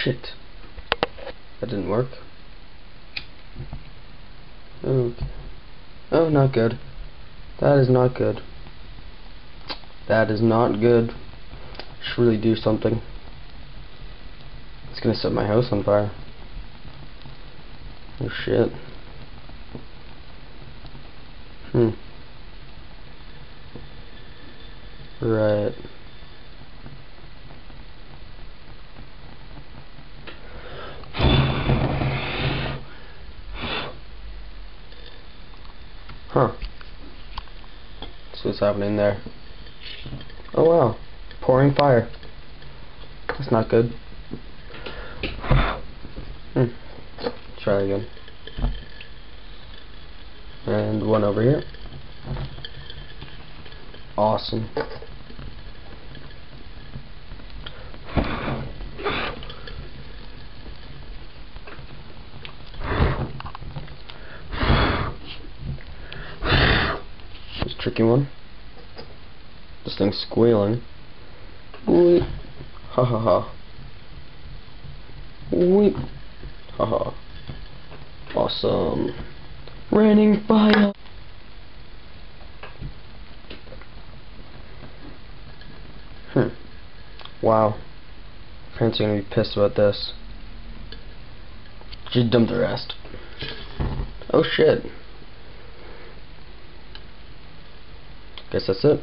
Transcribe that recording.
shit. That didn't work. Okay. Oh, not good. That is not good. That is not good. Should really do something. It's gonna set my house on fire. Oh shit. Right. Huh. That's what's happening there. Oh wow. Pouring fire. That's not good. Try again. And one over here. Awesome. This tricky one. This thing's squealing. Weep. Ha ha ha. Weep. Ha ha. Awesome. Raining fire. Wow. Parents are gonna be pissed about this. Just dump the rest. Oh shit. Guess that's it.